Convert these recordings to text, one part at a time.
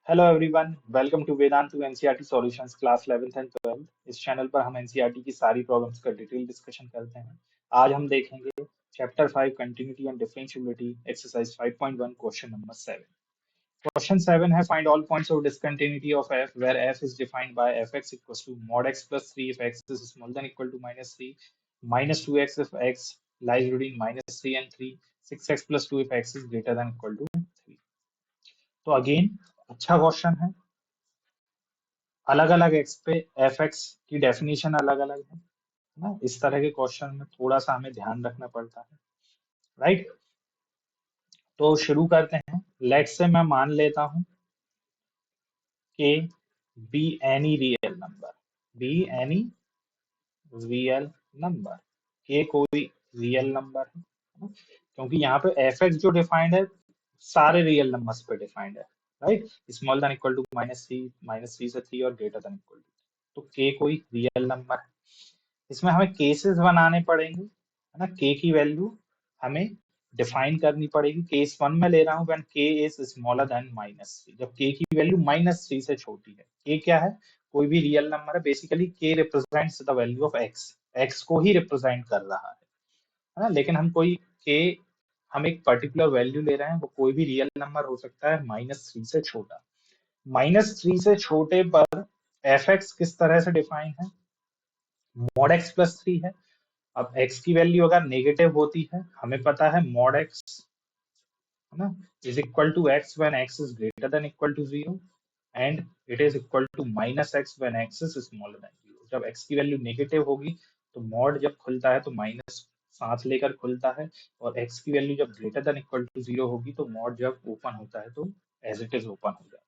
Hello everyone, welcome to Vedantu NCERT solutions class 11th and 12th। इस channel पर हम NCERT की सारी प्रॉब्लम्स का डिटेल डिस्कशन करते हैं। आज हम देखेंगे chapter 5 continuity and differentiability exercise 5.1 question number 7। Question 7 है find all points of discontinuity of f where f is defined by fx equals to mod x plus 3 if x is smaller than equal to -3, minus 2x if x lies between -3 and 3, 6x plus 2 if x is greater than equal to 3। तो again अच्छा question है। अलग अलग x पे F x की definition अलग अलग है ना। इस तरह के क्वेश्चन में थोड़ा सा हमें ध्यान रखना पड़ता है, राइट। तो शुरू करते हैं। लेट से मैं मान लेता हूं कि be any real number, be any real number, के कोई रियल नंबर है ना? क्योंकि यहाँ पे एफ एक्स जो डिफाइंड है सारे रियल नंबर्स पे डिफाइंड है, right. Small than equal to -3 से 3 और ग्रेटर देन इक्वल टू, तो के कोई रियल नंबर है। इसमें हमें केसेस बनाने पड़ेंगे, है ना। के की वैल्यू हमें डिफाइन करनी पड़ेगी। केस 1 में ले रहा हूं व्हेन के इज स्मॉलर देन -3, जब के की वैल्यू -3 से छोटी है। के क्या है? कोई भी रियल नंबर है। बेसिकली के represents the value of x, x को ही रिप्रेजेंट कर रहा है ना। लेकिन हम कोई के, हम एक पर्टिकुलर वैल्यू ले रहे हैं, वो कोई भी रियल नंबर हो सकता है -3 से छोटा। -3 से छोटे पर एफ एक्स किस तरह से डिफाइन है? मॉड एक्स प्लस 3 है। अब x की वैल्यू अगर नेगेटिव होती है, हमें पता है मॉड x, है ना, is equal to x when x is greater than equal to 0 and it is equal to -x when x is smaller than 0। जब x की वैल्यू नेगेटिव होगी तो मॉड जब खुलता है तो माइनस साथ लेकर खुलता है, और x की वैल्यू जब ग्रेटर देन इक्वल टू 0 होगी तो मॉड जब ओपन होता है तो एज इट इज ओपन हो जाता है।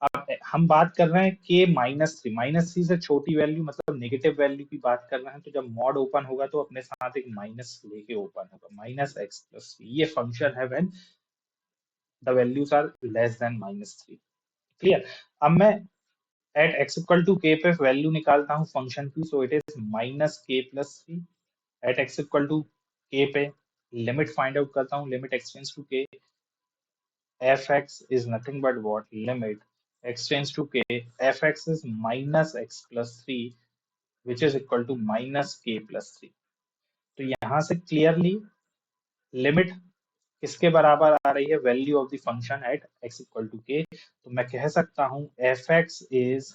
अब हम बात कर रहे हैं के -3 से छोटी वैल्यू, मतलब नेगेटिव वैल्यू की बात कर रहे हैं। तो जब मॉड ओपन होगा तो अपने साथ एक माइनस लेके ओपन होगा, -x+3। ये फंक्शन है when the values are less than -3। Clear? अब मैं at x equal to k पे वैल्यू निकालता हूँ फंक्शन की, so it is -k+3। At x equal to k पे लिमिट फाइंड आउट करता हूँ, limit x tends to k, fx is nothing but what? Limit x tends to k, fx is -x plus 3 which is equal to -k plus 3। तो यहाँ से clearly limit किसके बराबर आ रही है? Value of the function at x equal to k। तो मैं कह सकता हूँ fx is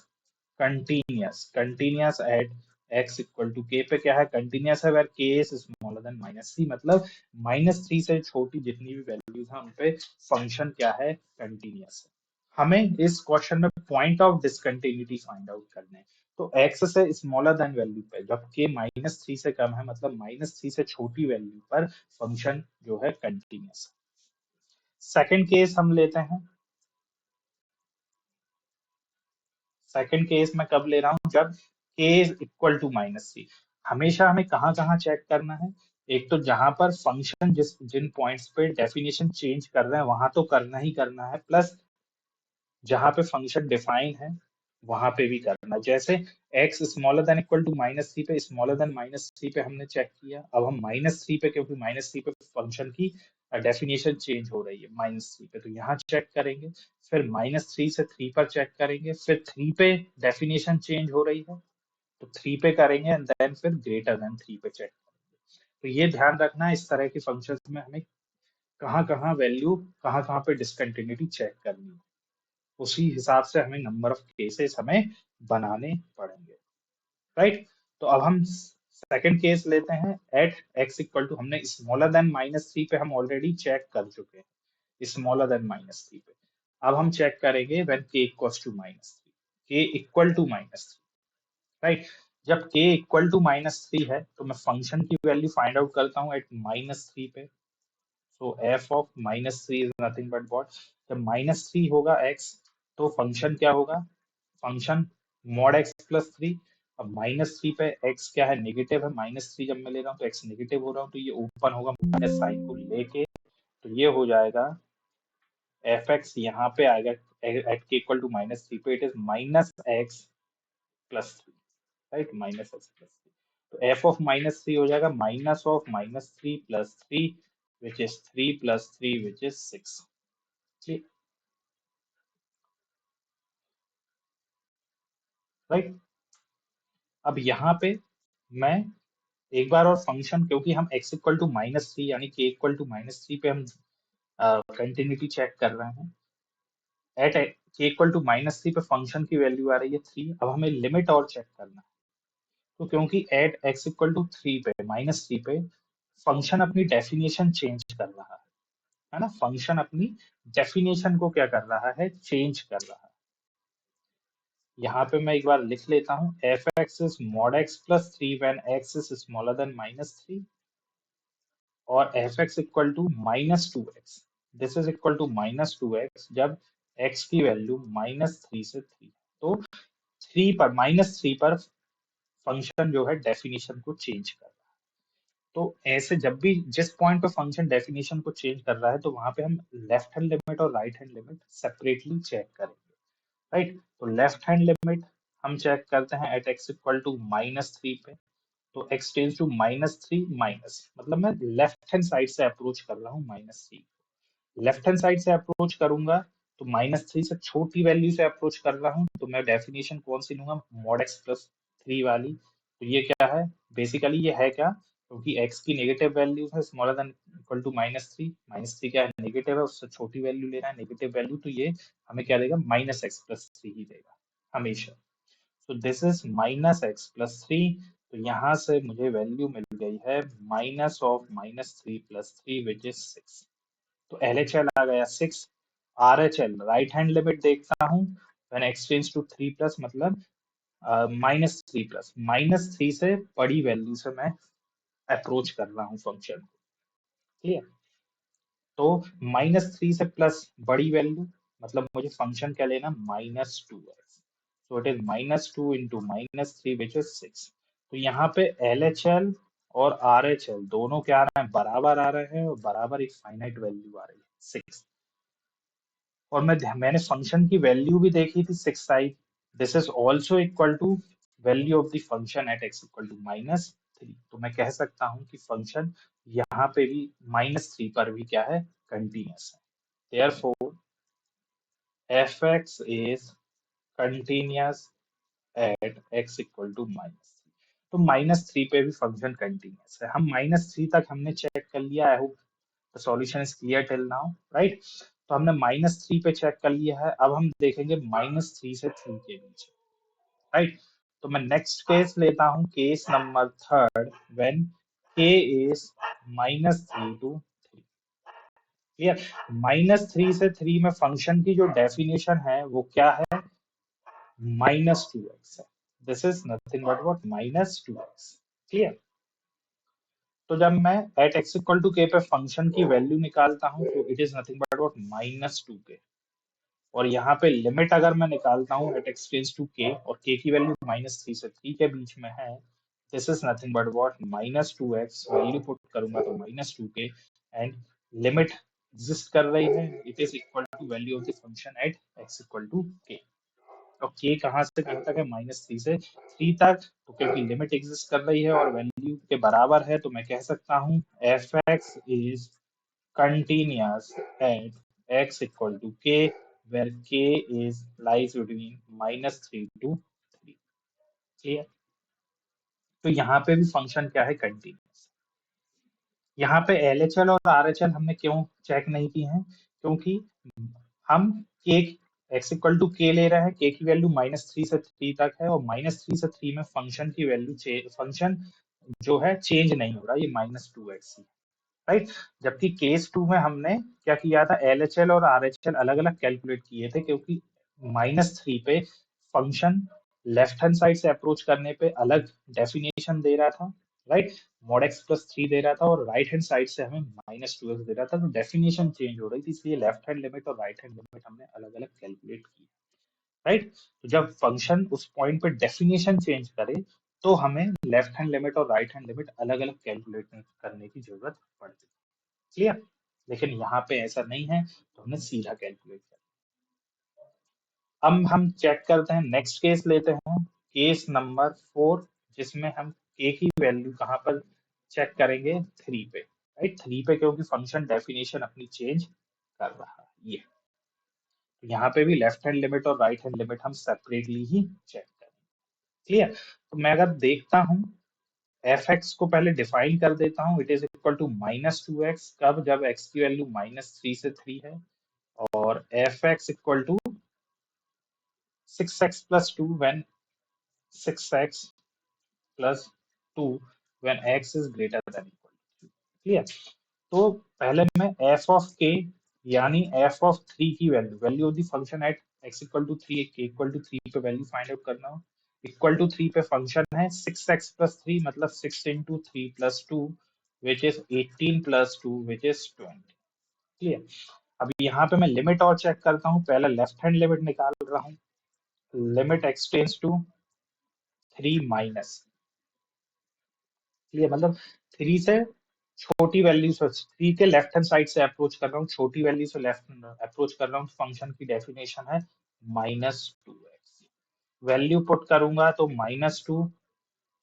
continuous, continuous at x equal to k पे क्या है? कंटिन्यूस है where k is smaller than -3, मतलब -3 से छोटी जितनी भी वैल्यूज हैं उन पे फंक्शन क्या है? कंटिन्यूस है। हमें इस क्वेश्चन में point of discontinuity find out करने हैं। तो x से स्मॉलर देन वैल्यू पे जब k -3 से कम है, मतलब -3 से छोटी वैल्यू पर फंक्शन जो है कंटिन्यूस है। सेकंड केस हम लेते हैं। सेकंड केस में कब ले रहा हूं? जब k इज इक्वल टू -3। हमेशा हमें कहाँ कहाँ चेक करना है? एक तो जहां पर फंक्शन जिन पॉइंट्स पे डेफिनेशन चेंज कर रहे हैं वहां तो करना ही करना है, प्लस जहां पे फंक्शन डिफाइन है वहां पे भी करना है। जैसे x smaller than equal to -3 पे, स्मॉलर देन -3 पे हमने चेक किया। अब हम -3 पे, क्योंकि -3 पे फंक्शन की डेफिनेशन चेंज हो रही है -3 पे, तो यहाँ चेक करेंगे। फिर -3 से 3 पर चेक करेंगे, फिर 3 पे डेफिनेशन चेंज हो रही है तो 3 पे करेंगे, एंड देन फिर ग्रेटर देन 3 पे चेक करेंगे। तो ये ध्यान रखना है, इस तरह के फंक्शंस में हमें कहाँ कहाँ वैल्यू, कहाँ कहाँ पे डिसकंटिन्यूटी चेक करनी है। उसी हिसाब से हमें नंबर ऑफ केसेस हमें बनाने पड़ेंगे, राइट। तो अब हम सेकंड केस लेते हैं। एट x इक्वल टू, हमने स्मॉलर देन -3 पे हम ऑलरेडी चेक कर चुके हैं, स्मॉलर देन -3 पे। अब हम चेक करेंगे when k equals to -3, k equal to -3, right. जब k इक्वल टू -3 है तो मैं फंक्शन की वैल्यू फाइंड आउट करता हूँ एट -3 पे। सो f of -3 is nothing but what? जब -3 होगा x तो फंक्शन क्या होगा? Function mod x plus 3। अब -3 पे x क्या है? नेगेटिव है। -3 जब मैं ले रहा हूँ तो x नेगेटिव हो रहा हूँ, तो ये ओपन होगा माइनस साइन को लेके, तो ये हो जाएगा एफ एक्स यहाँ पे आएगा एट के इक्वल टू -3 पे, it is -x plus 3, right, -x+3। तो f ऑफ -3 हो जाएगा -3 plus 3 which is 3 plus 3 which is 6। Right. अब यहाँ पे मैं एक बार और फंक्शन, क्योंकि हम x इक्वल टू -3 यानी k इक्वल टू -3 पे हम कंटिन्यूटी चेक कर रहे हैं। एट k इक्वल टू -3 पे फंक्शन की वैल्यू आ रही है 3। अब हमें लिमिट और चेक करना है। तो क्योंकि एट x इक्वल टू 3 पे -3 पे फंक्शन अपनी डेफिनेशन चेंज कर रहा है ना, फंक्शन अपनी डेफिनेशन को क्या कर रहा है, चेंज कर रहा है। यहाँ पे मैं एक बार लिख लेता हूँ, f x is mod x plus 3 when x is smaller than -3, और f x equal to -2x, this is equal to -2x जब x की वैल्यू -3 से 3। तो 3 पर फंक्शन जो है डेफिनेशन को चेंज कर रहा है। तो ऐसे जब भी जिस पॉइंट पे फंक्शन डेफिनेशन को चेंज कर रहा है, तो वहां पे हम लेफ्ट हैंड लिमिट और right hand limit separately check करेंगे। राइट, तो लेफ्ट हैंड लिमिट हम चेक करते हैं एट x इक्वल टू -3 पे। तो x टेंस टू -3 माइनस, मतलब मैं लेफ्ट हैंड साइड से अप्रोच कर रहा हूँ -3। लेफ्ट हैंड साइड से अप्रोच करूंगा तो -3 से छोटी वैल्यू से अप्रोच कर रहा हूँ, तो मैं डेफिनेशन कौन सी लूंगा, मॉड एक्स प्लस 3 वाली। तो ये क्या है, बेसिकली ये है क्या, क्योंकि x की नेगेटिव वैल्यू है स्मॉलर देन इक्वल टू -3, -3 क्या है, नेगेटिव है, उससे छोटी वैल्यू लेना है नेगेटिव वैल्यू, तो ये हमें क्या देगा, -x+3 ही देगा हमेशा। तो दिस इज -x+3। तो यहाँ से मुझे वैल्यू मिल गई है माइनस ऑफ -3+3 विच इज 6। तो LHL आ गया 6। RHL राइट हैंड लिमिट देखता हूँ, when x tends to 3 plus, मतलब -3 प्लस, -3 से बड़ी वैल्यू से मैं अप्रोच कर रहा हूँ फंक्शन को। क्लियर। तो -3 से प्लस बड़ी वैल्यू, मतलब मुझे फंक्शन क्या लेना, -2x। So it is -2 into -3 which is 6। तो यहाँ पे LHL और RHL दोनों क्या आ रहे हैं, बराबर आ रहे हैं, और बराबर एक फाइनाइट वैल्यू आ रही है 6। और मैंने फंक्शन की वैल्यू भी देखी थी 6 आई। This is also equal to value of the function at x equal to -3। तो मैं कह सकता हूँ कि फंक्शन यहाँ पे भी -3 पर भी क्या है, कंटिन्यूअस है। Therefore, fx is continuous at x equal to -3। तो -3 पे भी फंक्शन कंटिन्यूअस है। हम -3 तक हमने चेक कर लिया। आई hope the solution is clear till now, right. तो हमने -3 पे चेक कर लिया है, अब हम देखेंगे -3 से 3 के बीच, राइट। तो मैं नेक्स्ट केस लेता हूँ, case number third, when k is -3 to 3। Clear. -3 से 3 में फंक्शन की जो डेफिनेशन है वो क्या है, -2x है। This is nothing but what, -2x। Clear. तो जब मैं at x equal to k पे फंक्शन की वैल्यू निकालता हूँ, तो it is nothing but what, -2k। और यहाँ पे लिमिट अगर मैं निकालता हूँ at x tends to k, और k की वैल्यू -3 से 3 के बीच में है, this is nothing but what, -2x। Value put करूंगा तो -2k, एंड लिमिट एग्जिस्ट कर रही है, it is equal to value of the function at x equal to k। और k कहाँ से कहाँ तक है, -3 से 3 तक। तो क्योंकि लिमिट एग्जिस्ट कर रही है और वैल्यू के बराबर है, तो मैं कह सकता हूँ f x is continuous at x equal to k, where k is lies between -3 to 3। Clear. तो यहाँ पे भी फंक्शन क्या है, कंटिन्यूस। यहाँ पे LHL और RHL हमने क्यों चेक नहीं की हैं, क्योंकि हम k x equal to k ले रहे हैं, k की वैल्यू -3 से 3 तक है, और -3 से 3 में फंक्शन की वैल्यू, फंक्शन जो है चेंज नहीं हो रहा, ये -2x ही, राइट। जबकि केस 2 में हमने क्या किया था, LHL और RHL अलग अलग कैलकुलेट किए थे, क्योंकि -3 पे फंक्शन लेफ्ट हैंड साइड से अप्रोच करने पे अलग डेफिनेशन दे रहा था, राइट, मॉड एक्स प्लस 3 दे रहा था, और राइट हैंड साइड से हमें -2x दे रहा था, तो डेफिनेशन चेंज हो रही थी, इसलिए लेफ्ट हैंड लिमिट और राइट हैंड लिमिट हमने अलग अलग कैलकुलेट की, राइट। तो जब फंक्शन उस पॉइंट पे डेफिनेशन चेंज करे, तो हमें लेफ्ट हैंड लिमिट और राइट हैंड लिमिट अलग अलग कैलकुलेट करने की जरूरत पड़ती है। क्लियर। लेकिन यहाँ पे ऐसा नहीं है, तो हमने सीधा कैलकुलेट कर। अब हम चेक करते हैं, नेक्स्ट केस लेते हैं, केस नंबर 4, जिसमें हम k की वैल्यू कहाँ पर चेक करेंगे, 3 पे, राइट। 3 पे, क्योंकि फंक्शन डेफिनेशन अपनी चेंज कर रहा है ये। यहाँ पे भी लेफ्ट हैंड लिमिट और राइट हैंड लिमिट हम सेपरेटली ही चेक करें। क्लियर? तो मैं अगर देखता हूँ एफ एक्स को पहले डिफाइन कर देता हूँ, it is equal to -2x, कब? जब x की वैल्यू -3 से 3 है, और f x equal to 6x plus 2 when 6x plus 2 when x is greater than equal to 3। Clear? तो पहले मैं एफ ऑफ के यानी एफ ऑफ 3 की value, value of the function at x equal to 3, के इक्वल टू 3 पे value find out करना हो। इक्वल टू 3 पे फंक्शन है 6x प्लस 3, मतलब 6 into 3 plus 2 which is 18 plus 2 which is 20। Clear? अब यहाँ पे मैं लिमिट और चेक करता हूँ, पहले लेफ्ट हैंड लिमिट निकाल रहा हूँ। Limit x tends to 3 minus, clear, मतलब 3 से छोटी वैल्यू से, 3 के लेफ्ट हैंड साइड से अप्रोच कर रहा हूँ, छोटी वैल्यू से लेफ्ट अप्रोच कर रहा हूँ, फंक्शन की डेफिनेशन है -2x। वैल्यू पुट करूंगा तो -2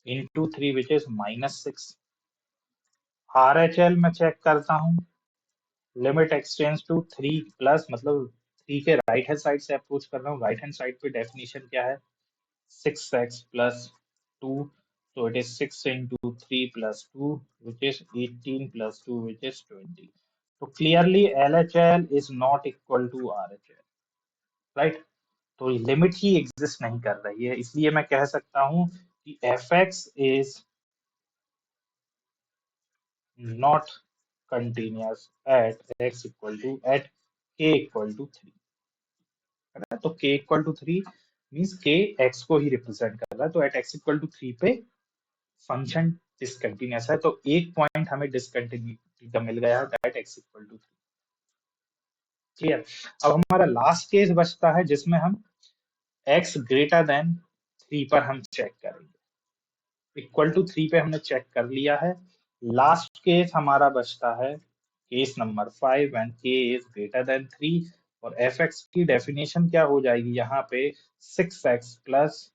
इंटू 3 विच इज -6। RHL में चेक करता हूँ, लिमिट एक्सटेंड्स टू 3 प्लस, मतलब 3 के राइट हैंड साइड से अप्रोच कर रहा हूँ, राइट हैंड साइड पे डेफिनेशन क्या है? 6x plus 2, so it is 6 into 3 plus 2, which is 18 plus 2, which is 20. So clearly LHL is not equal to RHL, right? तो लिमिट ही एग्जिस्ट नहीं कर रही है, इसलिए मैं कह सकता हूं कि fx is not continuous at x equal to at k equal to 3, है ना? तो k equal to 3 means k x को ही रिप्रेजेंट कर रहा है, तो at x equal to 3 पे फंक्शन डिसकंटिन्यूअस है, तो एक पॉइंट हमें डिसकंटिन्यूटी का मिल गया है, that x equal to 3। Clear? अब हमारा लास्ट केस बचता है जिसमें हम x ग्रेटर देन 3 पर हम चेक करेंगे। इक्वल टू 3 पे हमने चेक कर लिया है। लास्ट केस हमारा बचता है case number 5 when k is greater than 3, और fx की डेफिनेशन क्या हो जाएगी यहाँ पे? 6x plus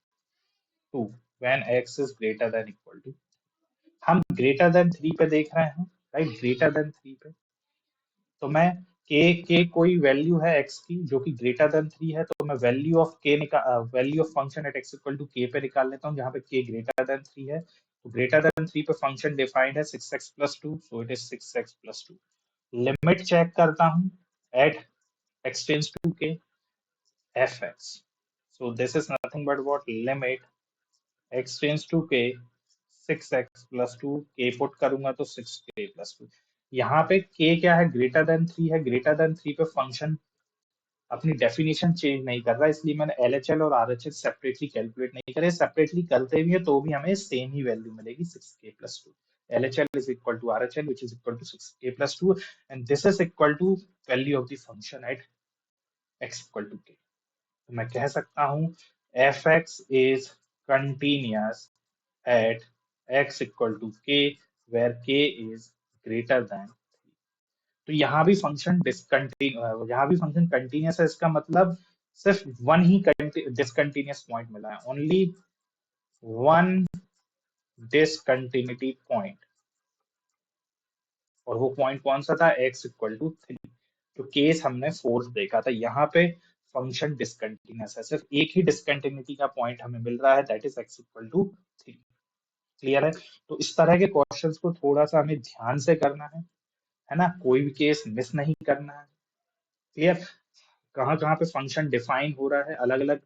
2 when x is greater than equal to, हम ग्रेटर देन 3 पे देख रहे हैं, राइट? ग्रेटर देन 3 पे तो मैं के कोई वैल्यू है x की जो कि ग्रेटर देन 3 है, तो मैं वैल्यू ऑफ के निकाल, value of function at x equal to k पे निकाल लेता हूँ, जहाँ पे k ग्रेटर देन 3 है। तो ग्रेटर देन 3 पे फंक्शन डिफाइंड है 6x plus 2, so it is 6x plus 2। Limit check करता हूँ at x tends to k fx, so this is nothing but what? Limit x tends to k 6x plus 2, k put करूंगा तो 6k plus 2। यहाँ पे k क्या है? Greater than 3 है, greater than 3 पे फंक्शन अपनी डेफिनेशन चेंज नहीं कर रहा, इसलिए मैंने LHL और RHL सेपरेटली कैलकुलेट नहीं करे। सेपरेटली करते भी है तो भी हमें सेम ही वैल्यू मिलेगी 6k plus 2। LHL is equal to RHL which is equal to 6k plus 2, and this is equal to value of the function at x equal to k। तो मैं कह सकता हूँ fx is continuous at x equal to k where k is greater than 3। तो यहाँ भी function discontinue, यहाँ भी फंक्शन कंटिन्यूअस है, इसका मतलब सिर्फ वन ही डिसकंटिन्यूअस पॉइंट मिला है, ओनली वन डिसकंटिन्यूटी पॉइंट, और वो पॉइंट कौन सा था? x equal to 3। तो केस हमने फोर्थ देखा था, यहाँ पे फंक्शन डिसकंटिन्यूअस है, सिर्फ एक ही डिसकंटिन्यूटी का पॉइंट हमें मिल रहा है, that is x equal to 3। Clear है? तो इस तरह के क्वेश्चंस को थोड़ा सा हमें ध्यान से करना है ना? कोई भी केस मिस नहीं करना है। क्लियर? कहाँ कहाँ पे फंक्शन डिफाइन हो रहा है, अलग अलग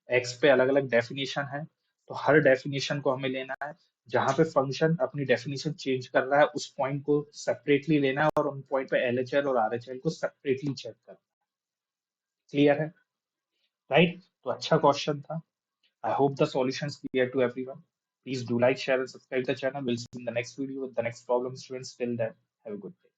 एक्स पे अलग अलग डेफिनेशन है, तो हर डेफिनेशन को हमें लेना है। जहां पे फंक्शन अपनी डेफिनेशन चेंज कर रहा है उस पॉइंट को सेपरेटली लेना है, और उन पॉइंट पे LHL और RHL को सेपरेटली चेक करना है। क्लियर है? राइट? तो अच्छा क्वेश्चन था। I hope the solution clear to everyone. Please do like, share and subscribe the channel. We'll see you in the next video with the next problem, students. Till then, have a good day.